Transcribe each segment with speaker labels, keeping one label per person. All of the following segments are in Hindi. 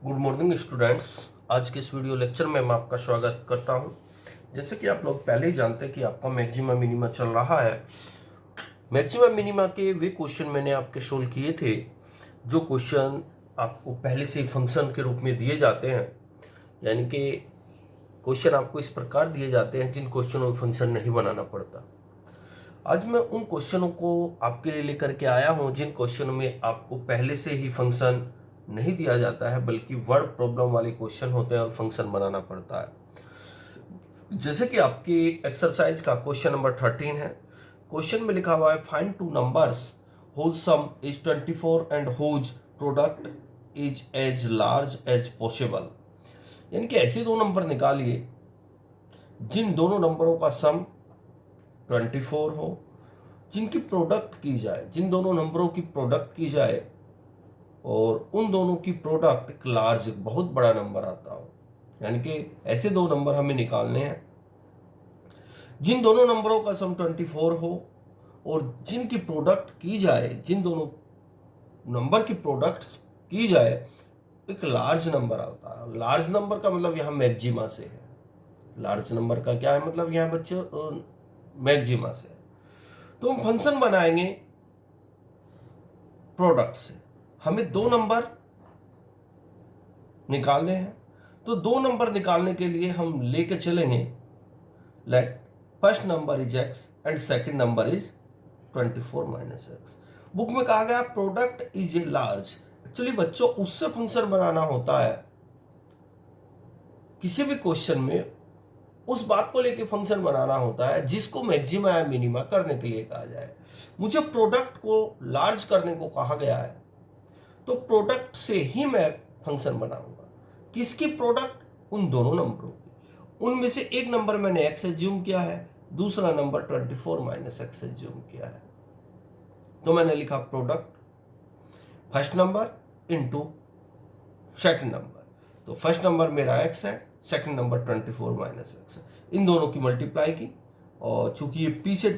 Speaker 1: Good morning students. आज के इस वीडियो लेक्चर में मैं आपका स्वागत करता हूं। जैसे कि आप लोग पहले ही जानते हैं कि आपका मैक्सिमा मिनिमा चल रहा है। मैक्सिमा मिनिमा के वे क्वेश्चन मैंने आपके सोल्व किए थे जो क्वेश्चन आपको पहले से ही फंक्शन के रूप में दिए जाते हैं, यानी कि क्वेश्चन आपको इस प्रकार दिए जाते हैं जिन क्वेश्चनों में फंक्शन नहीं बनाना पड़ता। आज मैं उन क्वेश्चनों को आपके लिए लेकर के आया हूं जिन क्वेश्चनों में आपको पहले से ही फंक्शन नहीं दिया जाता है बल्कि वर्ड प्रॉब्लम वाले क्वेश्चन होते हैं और फंक्शन बनाना पड़ता है। जैसे कि आपकी एक्सरसाइज का क्वेश्चन नंबर 13 है। क्वेश्चन में लिखा हुआ है find two numbers whose sum is 24 and whose product is as large as possible. यानी कि ऐसे दो नंबर निकालिए जिन दोनों नंबरों का सम 24 हो, जिनकी प्रोडक्ट की जाए, जिन दोनों नंबरों की प्रोडक्ट की जाए और उन दोनों की प्रोडक्ट एक लार्ज, बहुत बड़ा नंबर आता हो। यानी कि ऐसे दो नंबर हमें निकालने हैं जिन दोनों नंबरों का सम 24 हो और जिनकी प्रोडक्ट की जाए, जिन दोनों नंबर की प्रोडक्ट्स की जाए एक लार्ज नंबर आता है। लार्ज नंबर का मतलब यहाँ मैक्सिमा से है। लार्ज नंबर का क्या है मतलब यहाँ बच्चों मैक्सिमा से। तो हम फंक्शन बनाएंगे प्रोडक्ट से। हमें दो नंबर निकालने हैं, तो दो नंबर निकालने के लिए हम लेके चलेंगे like first number is x and second number is 24 minus x. Book में कहा गया product is a large. Actually बच्चों उससे फंक्शन बनाना होता है किसी भी क्वेश्चन में, उस बात को लेके फंक्शन बनाना होता है जिसको मैक्सिमा या मिनिमा करने के लिए कहा जाए। मुझे प्रोडक्ट को लार्ज करने को कहा गया है तो प्रोडक्ट से ही मैं फंक्शन बनाऊंगा। किसकी प्रोडक्ट? उन दोनों नंबरों की। उनमें से एक नंबर मैंने x एज्यूम किया है, दूसरा नंबर 24 माइनस एक्स एज्यूम किया है। तो मैंने लिखा product first number into second number. तो फर्स्ट नंबर मेरा x है, सेकंड नंबर 24 माइनस एक्स है। इन दोनों की मल्टीप्लाई की और चूंकि ये p से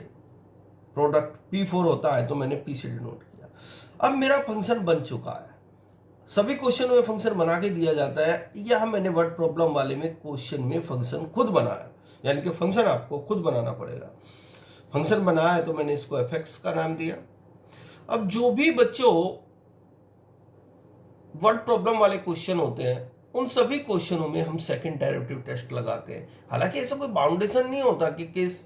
Speaker 1: प्रोडक्ट P4 होता है तो मैंने p से डिनोट किया। अब मेरा फंक्शन बन चुका है। सभी क्वेश्चन में फंक्शन बना के दिया जाता है, यह मैंने वर्ड प्रॉब्लम वाले में क्वेश्चन में फंक्शन खुद बनाया, यानी कि फंक्शन आपको खुद बनाना पड़ेगा। फंक्शन बनाया है तो मैंने इसको fx का नाम दिया। अब जो भी बच्चों वर्ड प्रॉब्लम वाले क्वेश्चन होते हैं उन सभी क्वेश्चनों में हम सेकंड डेरिवेटिव टेस्ट लगाते हैं। हालांकि ऐसा कोई बाउंडेशन नहीं होता कि किस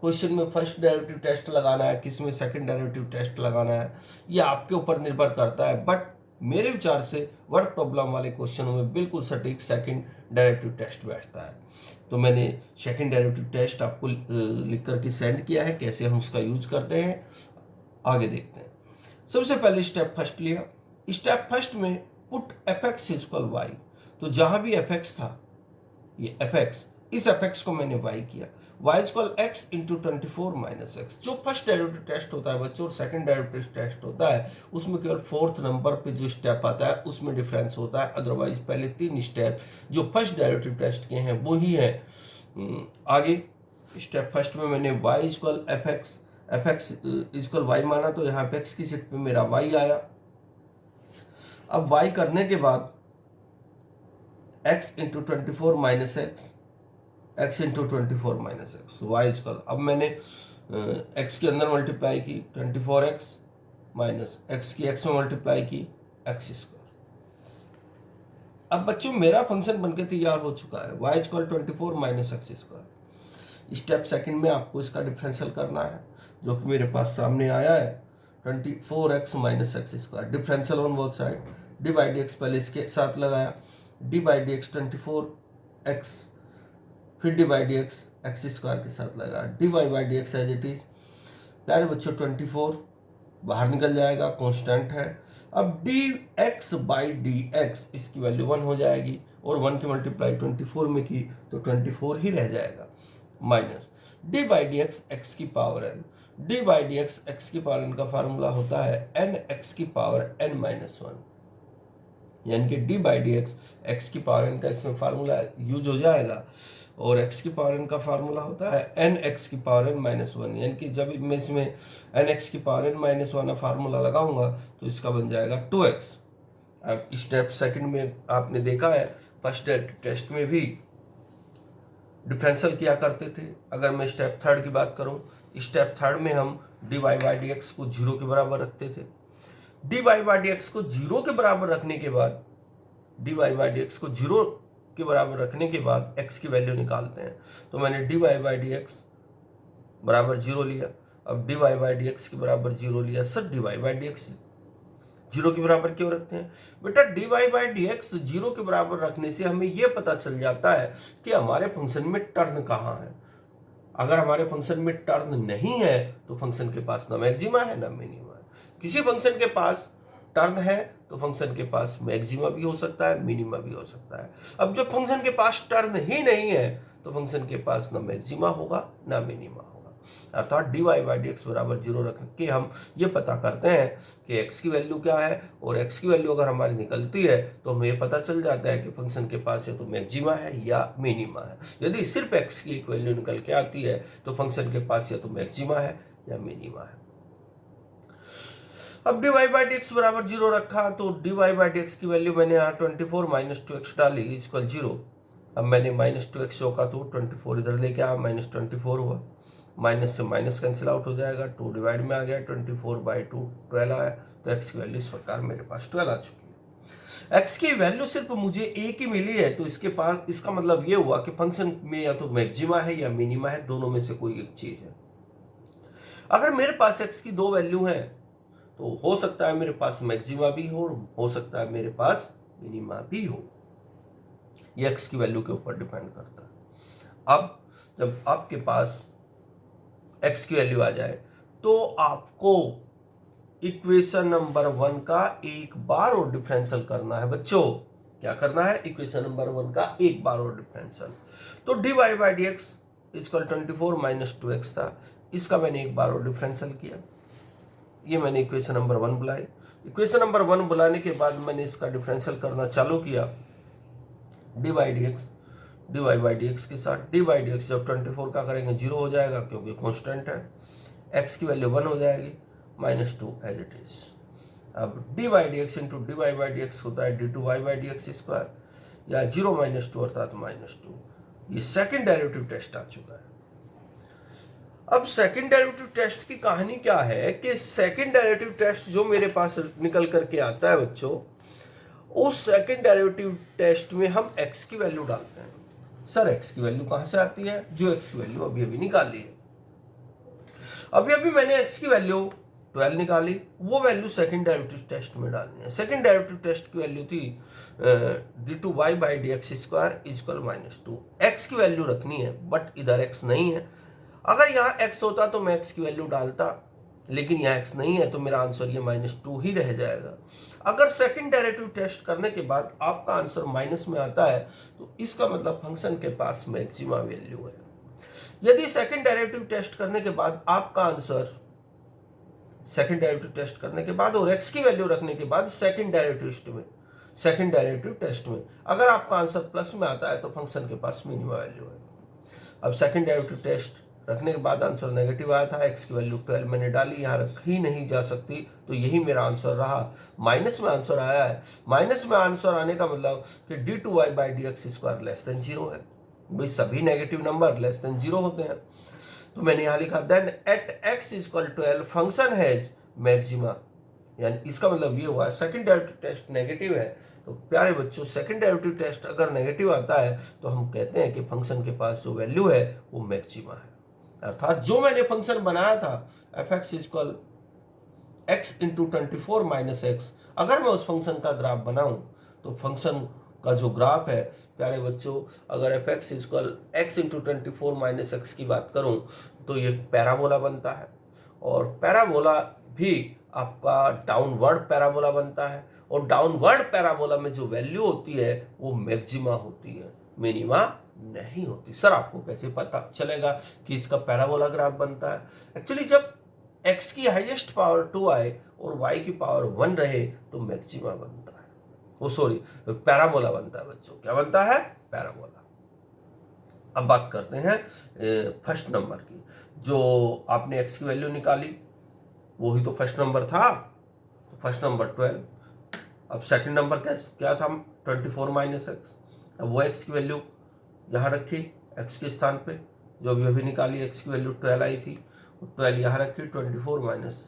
Speaker 1: क्वेश्चन में फर्स्ट डेरिवेटिव टेस्ट लगाना है, किस में सेकंड डेरिवेटिव टेस्ट लगाना है, यह आपके ऊपर निर्भर करता है। बट मेरे विचार से वर्ड प्रॉब्लम वाले क्वेश्चनों में बिल्कुल सटीक सेकंड डेरिवेटिव टेस्ट बैठता है। तो मैंने सेकंड डेरिवेटिव टेस्ट आपको लिख करके सेंड किया है। कैसे हम उसका यूज करते हैं आगे देखते हैं। सबसे पहले स्टेप फर्स्ट लिया। स्टेप फर्स्ट में पुट fx इक्वल y। तो जहां भी fx था, ये fx, इस fx को मैंने y किया। y equal x into 24 minus x. जो फर्स्ट डेरिवेटिव टेस्ट होता है बच्चों और सेकंड डेरिवेटिव टेस्ट होता है उसमें केवल फोर्थ नंबर पे जो स्टेप आता है उसमें डिफरेंस होता है। अदरवाइज पहले तीन स्टेप जो फर्स्ट डेरिवेटिव टेस्ट के हैं वो ही है। आगे स्टेप फर्स्ट में मैंने y equal fx equal y माना, तो यहाँ पे x की सीट पे मेरा y आया। अब y करने के बाद x into 24 minus x, x into 24 minus x, y equal, अब मैंने x के अंदर मल्टीप्लाई की 24x माइनस x की x में मल्टीप्लाई की x स्क्वायर। अब बच्चों मेरा फंक्शन बनके तैयार हो चुका है, y equal 24 minus x square. Step second में आपको इसका डिफरेंशियल करना है जो कि मेरे पास सामने आया है 24x minus x square. Differential on both side, d by d x पहले इसके साथ लगाया, D by d x 24x, फिर d by d x x square के साथ लगा, d y by d x as it is. प्यारे बच्चों 24 बाहर निकल जाएगा, कांस्टेंट है। अब d x by d x इसकी वैल्यू 1 हो जाएगी और 1 की मल्टीप्लाई 24 में की तो 24 ही रह जाएगा, minus d by d x x की power n. D by d x x की पावर एन का फार्मूला होता है एन एक्स की पावर एन माइनस 1, यानी कि d by d x x की पावर एन का इसमें फार्मूला यूज हो जाएगा और x की पावर n का फार्मूला होता है एन एक्स की पावर n माइनस 1। यानी कि जब मैं इसमें एन एक्स की पावर n माइनस 1 फार्मूला लगाऊंगा तो इसका बन जाएगा 2x। अब स्टेप सेकंड में आपने देखा है, फर्स्ट टेस्ट में भी डिफरेंशियल किया करते थे। अगर मैं स्टेप थर्ड की बात करूं, स्टेप थर्ड में हम d y by d x को जीरो के बराबर रखते थे। D y by d x को जीरो के बराबर रखने के बाद, d y by d x को जीरो के बराबर रखने के बाद एक्स की वैल्यू निकालते हैं। तो मैंने d y by d x बराबर जीरो लिया। अब d y by d x के बराबर जीरो लिया। Sir d y by d x zero के बराबर क्यों रखते हैं? बेटा d y by d x zero के बराबर रखने से हमें यह पता चल जाता है कि हमारे फंक्शन में टर्न कहाँ है। अगर हमारे फंक्शन में टर्न नहीं है तो फंक्शन के पास ना मैक्सिमा है ना मिनिमा है। किसी फंक्शन के पास टर्न है तो फंक्शन के पास मैक्सिमा भी हो सकता है, मिनिमा भी हो सकता है। अब जब फंक्शन के पास टर्न ही नहीं है तो फंक्शन के पास ना मैक्सिमा होगा ना मिनिमा होगा। अर्थात d y by d x बराबर जीरो रख के हम ये पता करते हैं कि एक्स की वैल्यू क्या है, और एक्स की वैल्यू अगर हमारी निकलती है तो हमें ये पता चल जाता है कि फंक्शन के पास या तो मैक्सिमा है या मिनिमा है। यदि सिर्फ एक्स की एक वैल्यू निकल के आती है तो फंक्शन के पास या तो मैक्सिमा है या मिनिमा है। अब d y by d x बराबर जीरो रखा तो d y by d x की वैल्यू मैंने यहाँ 24 माइनस 2x डाली इक्वल जीरो। अब मैंने माइनस 2x होगा तो 24 इधर लेके आया, माइनस 24 हुआ, माइनस से माइनस कैंसिल आउट हो जाएगा, 2 डिवाइड में आ गया, 24/2 12 आया। तो एक्स की वैल्यू इस प्रकार मेरे पास 12 आ चुकी है। एक्स की वैल्यू सिर्फ मुझे एक ही मिली है तो इसके पास, इसका मतलब ये हुआ कि फंक्शन में या तो मैक्सिमा है या मिनिमा है, दोनों में से कोई एक चीज है। अगर मेरे पास एक्स की दो वैल्यू है तो हो सकता है मेरे पास मैक्सिमा भी हो सकता है मेरे पास मिनिमा भी हो। ये एक्स की वैल्यू के ऊपर डिपेंड करता है। अब जब आपके पास एक्स की वैल्यू आ जाए तो आपको इक्वेशन नंबर 1 का एक बार और डिफरेंशियल करना है। बच्चों क्या करना है? इक्वेशन नंबर 1 का एक बार और डिफरेंशियल। तो d y by d x equal 24 minus 2x था, इसका मैंने एक बार और डिफरेंशियल किया। ये मैंने इक्वेशन नंबर 1 बुलाई। इक्वेशन नंबर 1 बुलाने के बाद मैंने इसका डिफरेंशियल करना चालू किया। D y d x d y by d x के साथ डी वाई डी एक्स जब 24 का करेंगे जीरो हो जाएगा क्योंकि कॉन्स्टेंट है। एक्स की वैल्यू 1 हो जाएगी, -2 एज इट इज। अब d y d x into d y by d x होता है d two y by d x square, या 0 - 2 अर्थात -2। ये सेकेंड डेरिवेटिव टेस्ट आ चुका है। अब सेकेंड डेरिवेटिव टेस्ट की कहानी क्या है कि सेकेंड डेरिवेटिव टेस्ट जो मेरे पास निकल करके आता है बच्चों, उस सेकेंड डेरिवेटिव टेस्ट में हम x की वैल्यू डालते हैं। सर x की वैल्यू कहां से आती है? जो x की वैल्यू अभी अभी निकाली है। अभी अभी मैंने x की वैल्यू 12 निकाली, वो वैल्यू सेकेंड डेरिवेटिव टेस्ट में डालनी है। सेकेंड डेरिवेटिव टेस्ट की वैल्यू थी d2y by d x square equal -2। x की वैल्यू रखनी है बट इधर x नहीं है। अगर यहाँ x होता तो मैं x की वैल्यू डालता, लेकिन यहाँ x नहीं है तो मेरा आंसर ये -2 ही रह जाएगा। अगर सेकंड डेरिवेटिव टेस्ट करने के बाद आपका आंसर माइनस में आता है तो इसका मतलब फंक्शन के पास मैक्सिमा वैल्यू है। यदि सेकंड डेरिवेटिव टेस्ट करने के बाद आपका आंसर, सेकंड डेरिवेटिव टेस्ट करने के बाद और x की वैल्यू रखने के बाद सेकंड डेरिवेटिव टेस्ट में अगर आपका आंसर प्लस में आता है तो फंक्शन के पास मिनिमा वैल्यू है। अब सेकंड डेरिवेटिव टेस्ट रखने के बाद आंसर नेगेटिव आया था, x की वैल्यू 12 मैंने डाली, यहाँ रखी नहीं जा सकती तो यही मेरा आंसर रहा। माइनस में आंसर आया है, माइनस में आंसर आने का मतलब कि d2y by d x square less than 0 है। भाई सभी नेगेटिव नंबर लेस देन 0 होते हैं। तो मैंने यहाँ लिखा then at x equal 12 function has maxima, यानी इसका मतलब ये हुआ सेकंड डेरिवेटिव टेस्ट नेगेटिव है। तो प्यारे बच्चों, सेकंड डेरिवेटिव टेस्ट अगर नेगेटिव आता है तो हम कहते हैं कि फंक्शन के पास जो वैल्यू है वो मैक्सिमा है। अर्थात जो मैंने फंक्शन बनाया था f(x) equal x into 24 minus x, अगर मैं उस फंक्शन का ग्राफ बनाऊं तो फंक्शन का जो ग्राफ है प्यारे बच्चों, अगर f(x) equal x into 24 minus x की बात करूं तो ये पैराबोला बनता है। और पैराबोला भी आपका डाउनवर्ड पैराबोला बनता है, और डाउनवर्ड पैराबोला में जो वैल्यू होती है वो मैक्सिमा होती है, मिनिमा नहीं होती। सर आपको कैसे पता चलेगा कि इसका पैराबोला ग्राफ बनता है? एक्चुअली जब x की हाईएस्ट पावर 2 आए और y की पावर 1 रहे तो मैक्सिमा बनता है, वो सॉरी पैराबोला बनता है बच्चों। क्या बनता है? पैराबोला। अब बात करते हैं फर्स्ट नंबर की। जो आपने x की वैल्यू निकाली वही तो फर्स्ट नंबर था, तो फर्स्ट नंबर 12। अब सेकंड नंबर क्या था, 24 माइनस एक्स। अब वो एक्स की वैल्यू यहाँ रखी एक्स के स्थान पे, जो अभी अभी निकाली एक्स की वैल्यू 12 आई थी, 12 यहाँ रखी, 24 माइनस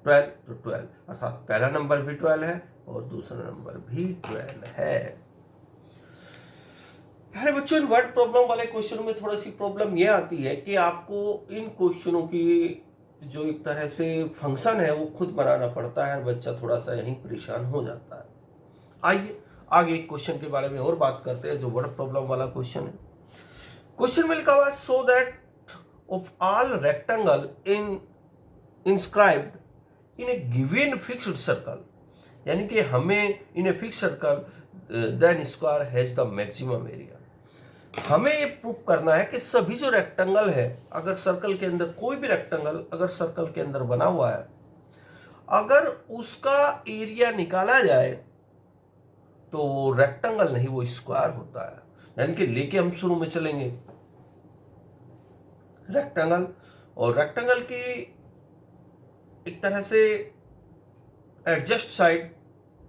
Speaker 1: 12, तो 12 अर्थात पहला नंबर भी 12 है और दूसरा नंबर भी 12 है। अरे बच्चों, इन वर्ड प्रॉब्लम वाले क्वेश्चन में थोड़ी सी प्रॉब्लम ये आती है कि आपको इन क्वेश्चनों की जो एक तरह से फंक्शन है वो खुद बनाना पड़ता है, बच्चा थोड़ा सा यहीं परेशान हो जाता है। आइए आगे एक क्वेश्चन के बारे में और बात करते हैं जो वर्ड प्रॉब्लम वाला क्वेश्चन है। क्वेश्चन में लिखा हुआ है so that of all rectangle in inscribed in a given fixed circle, यानी कि हमें in a fixed circle then square has the maximum area. हमें ये प्रूफ करना है कि सभी जो रेक्टेंगल है, अगर सर्कल के अंदर कोई भी रेक्टेंगल अगर सर्कल के अंदर बना हुआ है, अगर उसका एरिया निकाला जाए तो वो रेक्टेंगल नहीं, वो स्क्वायर होता है। यानी कि लेके हम शुरू में चलेंगे रेक्टेंगल, और रेक्टेंगल की एक तरह से एडजस्ट साइड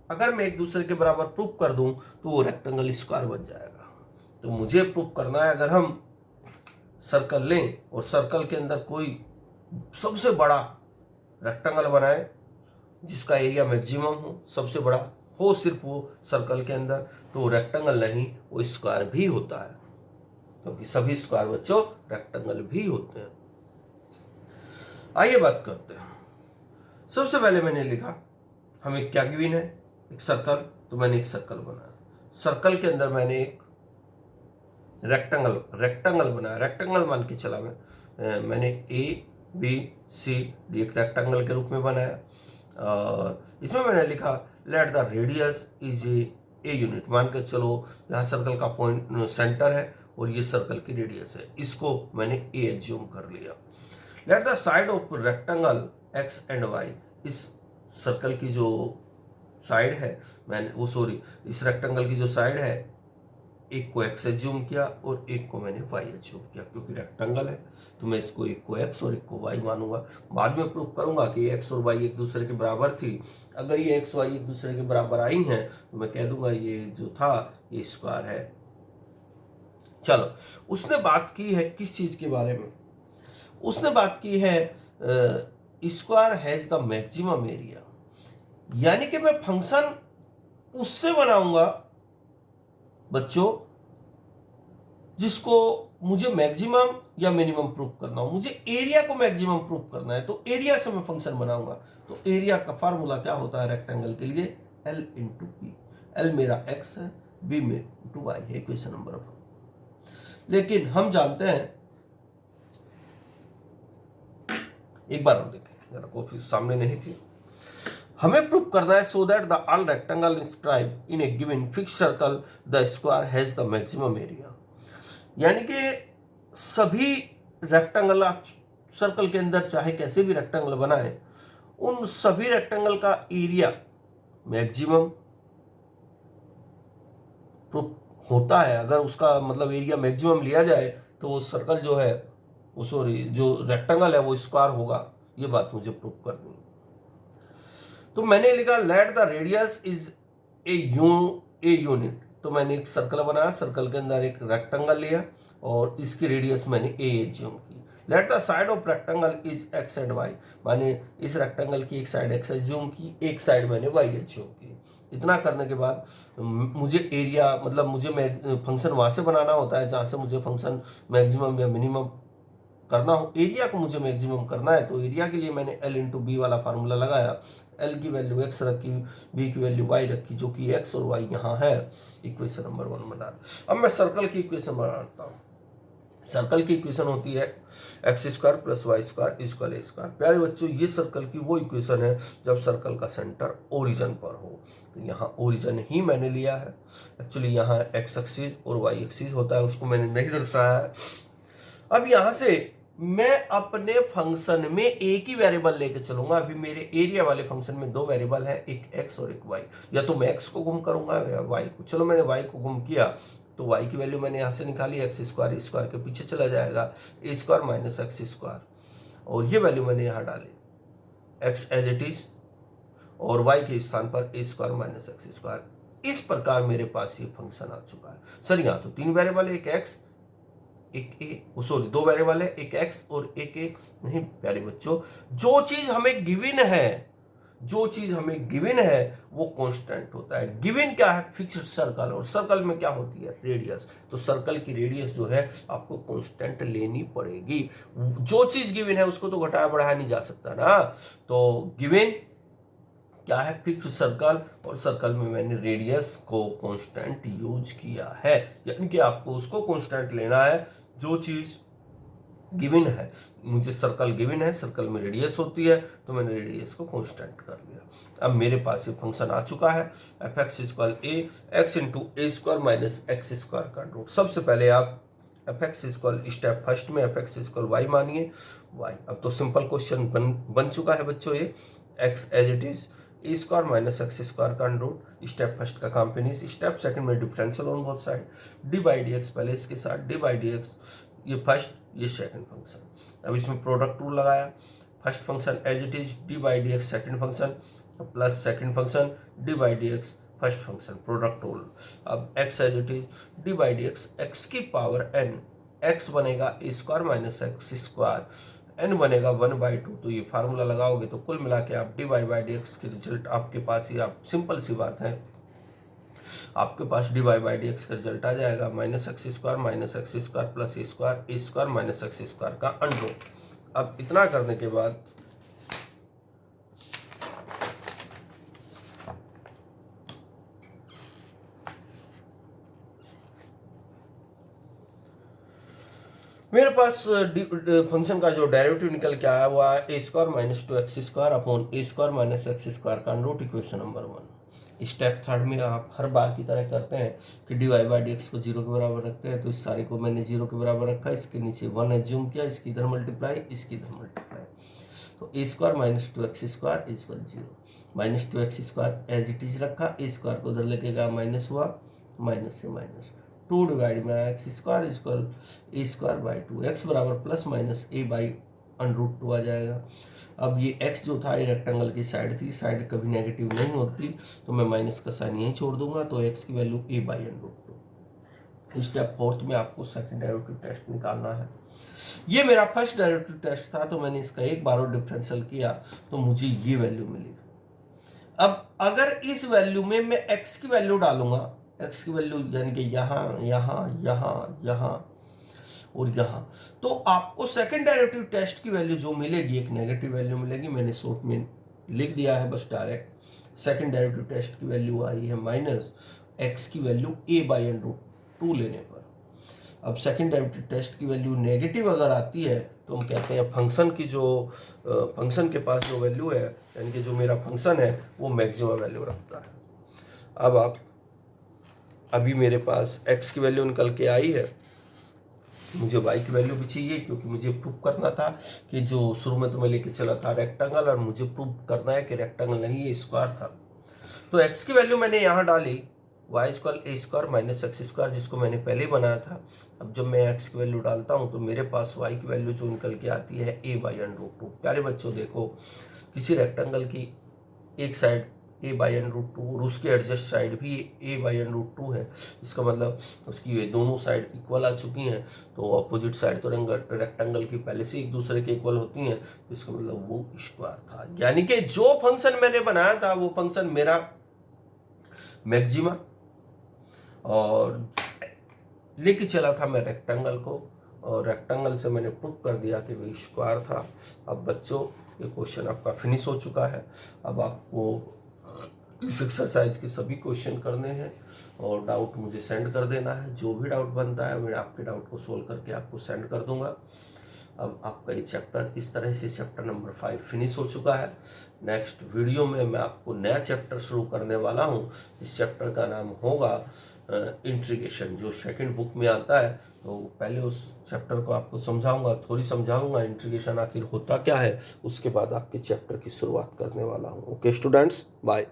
Speaker 1: अगर मैं एक दूसरे के बराबर प्रूफ कर दूं तो वो रेक्टेंगल स्क्वायर बन जाएगा। तो मुझे प्रूफ करना है, अगर हम सर्कल लें और सर्कल के अंदर कोई सबसे बड़ा रेक्टेंगल बनाए जिसका एरिया मैक्सिमम हो, सबसे बड़ा हो सिर्फ वो सर्कल के अंदर, तो रेक्टेंगल नहीं, वो स्क्वायर भी होता है, क्योंकि सभी स्क्वायर बच्चों रेक्टेंगल भी होते हैं। आइए बात करते हैं। सबसे पहले मैंने लिखा हमें क्या गिवन है, एक सर्कल, तो मैंने एक सर्कल बनाया। सर्कल के अंदर मैंने एक रेक्टेंगल बनाया। रेक्टेंगल मान के चला मैंने ए बी सी डी एक रेक्टेंगल के रूप में बनाया। और इसमें मैंने लिखा let the radius is a unit. मान के चलो यहाँ सर्कल का पॉइंट सेंटर है और ये सर्कल की रेडियस है, इसको मैंने ए एज्यूम कर लिया। Let the side of rectangle x and y, इस सर्कल की जो साइड है मैंने इस रेक्टेंगल की जो साइड है, एक को एक्स एज्यूम किया और एक को मैंने वाई एज्यूम किया। क्योंकि रेक्टेंगल है तो मैं इसको एक को एक्स और एक को वाई मानूंगा। बाद में प्रूफ करूंगा कि एक्स और वाई एक दूसरे के बराबर थी। अगर ये एक्स वाई एक दूसरे के बराबर आई हैं तो मैं कह दूंगा ये जो था ये स्क्वायर है। चलो, उसने बात की है किस चीज के बारे में, उसने बात की है square has the maximum area, यानी कि मैं फंक्शन उससे बनाऊंगा बच्चों जिसको मुझे मैक्सिमम या मिनिमम प्रूफ करना हो। मुझे एरिया को मैक्सिमम प्रूफ करना है तो एरिया से मैं फंक्शन बनाऊंगा। तो एरिया का फार्मूला क्या होता है रेक्टेंगल के लिए, एल इंटू पी। एल मेरा एक्स है, बी में इंटू वाई है, इक्वेशन नंबर 1। लेकिन हम जानते हैं, एक बार और देखें, जरा कॉपी सामने नहीं थी। हमें प्रूफ करना है so that the all rectangle inscribe in a given fix circle the square has the maximum area, यानी कि सभी रेक्टेंगल आप सर्कल के अंदर चाहे कैसे भी रेक्टेंगल बनाए, उन सभी रेक्टेंगल का एरिया मैक्सिमम प्रूफ होता है। अगर उसका मतलब एरिया मैक्सिमम लिया जाए तो वो सर्कल जो है वो जो रेक्टेंगल है वो स्क्वायर होगा। ये बात मुझे प्रूफ करनी है। तो मैंने लिखा let the radius is a unit. तो मैंने एक सर्कल बनाया, सर्कल के अंदर एक रेक्टेंगल लिया और इसकी रेडियस मैंने ए एज्यूम की। Let the side of rectangle is x and y, माने इस रेक्टेंगल की एक साइड एक्स एज्यूम की, एक साइड मैंने वाई एज्यूम की। इतना करने के बाद मुझे एरिया मतलब मुझे फंक्शन वहाँ से बनाना होता है जहाँ से मुझे फंक्शन मैक्सिमम या मिनिमम करना हो। एरिया को मुझे मैक्सिमम करना है तो एरिया के लिए मैंने एल इंटू बी वाला फार्मूला लगाया। एल की वैल्यू एक्स रखी, बी की वैल्यू वाई रखी, जो कि एक्स और वाई यहाँ है। इक्वेशन नंबर 1 बना। अब मैं सर्कल की इक्वेशन बनाता हूँ। सर्कल की इक्वेशन होती है x square plus y square equal a square. प्यारे बच्चों, ये सर्कल की वो इक्वेशन है जब सर्कल का सेंटर ओरिजिन पर हो। तो यहाँ ओरिजिन ही मैंने लिया है। एक्चुअली यहाँ एक्स एक्सिस और वाई एक्सिस होता है, उसको मैंने नहीं दर्शाया है। अब यहाँ से मैं अपने फंक्शन में एक ही वेरिएबल लेके चलूंगा। अभी मेरे एरिया वाले फंक्शन में 2 वेरिएबल है, एक एक्स और एक वाई। या तो मैं एक्स को गुम करूंगा या वाई को। चलो मैंने वाई को गुम किया तो वाई की वैल्यू मैंने यहाँ से निकाली, एक्स स्क्वायर स्क्वायर के पीछे चला जाएगा, ए स्क्वायर माइनस एक्स स्क्वायर, और ये वैल्यू मैंने यहाँ डाली एक्स एज इट इज और y के स्थान पर a square minus x square. इस प्रकार मेरे पास ये फंक्शन आ चुका है सर। यहाँ तो 3 वेरिएबल है, एक x एक a, सॉरी 2 वेरिएबल है, एक x और एक a। नहीं प्यारे बच्चों, जो चीज हमें गिवन है, जो चीज हमें गिवन है वो कांस्टेंट होता है। गिवन क्या है? फिक्स्ड सर्कल, और सर्कल में क्या होती है? रेडियस। तो सर्कल की रेडियस जो है आपको कांस्टेंट लेनी पड़ेगी। जो चीज गिवन है उसको तो घटाया बढ़ाया नहीं जा सकता ना। तो गिवन क्या है? फिक्स्ड सर्कल, और सर्कल में मैंने रेडियस को कांस्टेंट यूज किया है, यानी कि आपको उसको कांस्टेंट लेना है जो चीज गिवन है। मुझे सर्कल गिवन है, सर्कल में रेडियस होती है, तो मैंने रेडियस को कांस्टेंट कर लिया। अब मेरे पास ये फंक्शन आ चुका है f x equal a x into a square minus x square का रूट। सबसे पहले आप f x equal step first में एफ एक्स इक्वल वाई मानिए, वाई। अब तो सिंपल क्वेश्चन बन चुका है बच्चों ये, x as it is a square minus x square का रूट। स्टेप फर्स्ट का काम फिनिश। स्टेप सेकंड में differential on both side, d by d x पहले इसके साथ, डी बाई डी एक्स ये फर्स्ट ये सेकंड फंक्शन। अब इसमें प्रोडक्ट रूल लगाया, first function as it is d by d x second function plus second function d by d x first function, product rule. अब x as it is d by d x, x की पावर एन, एक्स बनेगा a square minus x square, n बनेगा 1/2। तो ये फार्मूला लगाओगे तो कुल मिला के आप d y by d x के रिजल्ट आपके पास ही, आप सिंपल सी बात है, आपके पास d y by d x का रिजल्ट आ जाएगा minus x square plus a square minus x square का अंडर। अब इतना करने के बाद मेरे पास फंक्शन का जो डेरिवेटिव निकल के आया हुआ है a square minus 2x square upon a square minus x square का root, equation number 1। Step third में आप हर बार की तरह करते हैं कि d y by d x को 0 के बराबर रखते हैं। तो इस सारे को मैंने 0 के बराबर रखा, इसके नीचे 1 एज्यूम किया, इसकी इधर मल्टीप्लाई, इसकी इधर मल्टीप्लाई। तो a square minus 2x square equal 0, minus 2x square as it is रखा, ए स्क्वायर को उधर लेके गया माइनस हुआ, माइनस से माइनस 2 डिवाइड में x square equal a square by 2, x बराबर प्लस माइनस ए बाई √2 आ जाएगा। अब ये x जो था ये रेक्टेंगल की साइड थी, साइड कभी नेगेटिव नहीं होती, तो मैं माइनस का साइन यहीं छोड़ दूंगा, तो x की value a by √2। Step fourth में आपको सेकंड डेरिवेटिव टेस्ट निकालना है। ये मेरा फर्स्ट डेरिवेटिव टेस्ट था, तो मैंने इसका एक बार और डिफरेंशियल किया तो मुझे ये वैल्यू मिली। अब अगर इस वैल्यू में मैं x की वैल्यू डालूंगा, x की वैल्यू यानी कि यहाँ यहाँ यहाँ यहाँ और यहाँ, तो आपको सेकंड डेरिवेटिव टेस्ट की वैल्यू जो मिलेगी एक नेगेटिव वैल्यू मिलेगी। मैंने शॉर्ट में लिख दिया है बस डायरेक्ट। सेकंड डेरिवेटिव टेस्ट की वैल्यू आई है माइनस x की वैल्यू a बाई √2 लेने पर। अब सेकंड डेरिवेटिव टेस्ट की वैल्यू नेगेटिव अगर आती है तो हम कहते हैं फंक्शन की जो फंक्शन के पास जो वैल्यू है, यानी कि जो मेरा फंक्शन है वो मैक्सिमम वैल्यू रखता है। अब आप अभी मेरे पास x की वैल्यू निकल के आई है, मुझे y की वैल्यू भी चाहिए, क्योंकि मुझे प्रूव करना था कि जो शुरू में तो मैं लेके चला था रेक्टेंगल, और मुझे प्रूव करना है कि रेक्टेंगल नहीं ये स्क्वायर था। तो x की वैल्यू मैंने यहाँ डाली y equal a square minus x square, जिसको मैंने पहले ही बनाया था। अब जब मैं x की वैल्यू डालता हूँ तो मेरे पास y की वैल्यू जो निकल के आती है a बाई √2। प्यारे बच्चों देखो, किसी रेक्टेंगल की एक साइड a बाई √2 और उसके एडजस्ट साइड भी a बाई √2 है, इसका मतलब उसकी ये दोनों साइड इक्वल आ चुकी हैं। तो अपोजिट साइड तो रेक्टेंगल की पहले से एक दूसरे के इक्वल होती हैं, तो इसका मतलब वो स्क्वायर था। यानी कि जो फंक्शन मैंने बनाया था वो फंक्शन मेरा मैक्सिमा, और लेके चला था मैं रेक्टेंगल को, और रेक्टेंगल से मैंने प्रूव कर दिया कि वो स्क्वायर था। अब बच्चों ये क्वेश्चन आपका फिनिश हो चुका है। अब आपको इस एक्सरसाइज के सभी क्वेश्चन करने हैं और डाउट मुझे सेंड कर देना है। जो भी डाउट बनता है मैं आपके डाउट को सोल्व करके आपको सेंड कर दूंगा। अब आपका ये चैप्टर इस तरह से चैप्टर नंबर 5 फिनिश हो चुका है। नेक्स्ट वीडियो में मैं आपको नया चैप्टर शुरू करने वाला हूँ। इस चैप्टर का नाम होगा इंटीग्रेशन, जो सेकंड बुक में आता है। तो पहले उस चैप्टर को आपको समझाऊंगा, थोड़ी समझाऊंगा इंटीग्रेशन आखिर होता क्या है, उसके बाद आपके चैप्टर की शुरुआत करने वाला हूँ। Okay students, bye.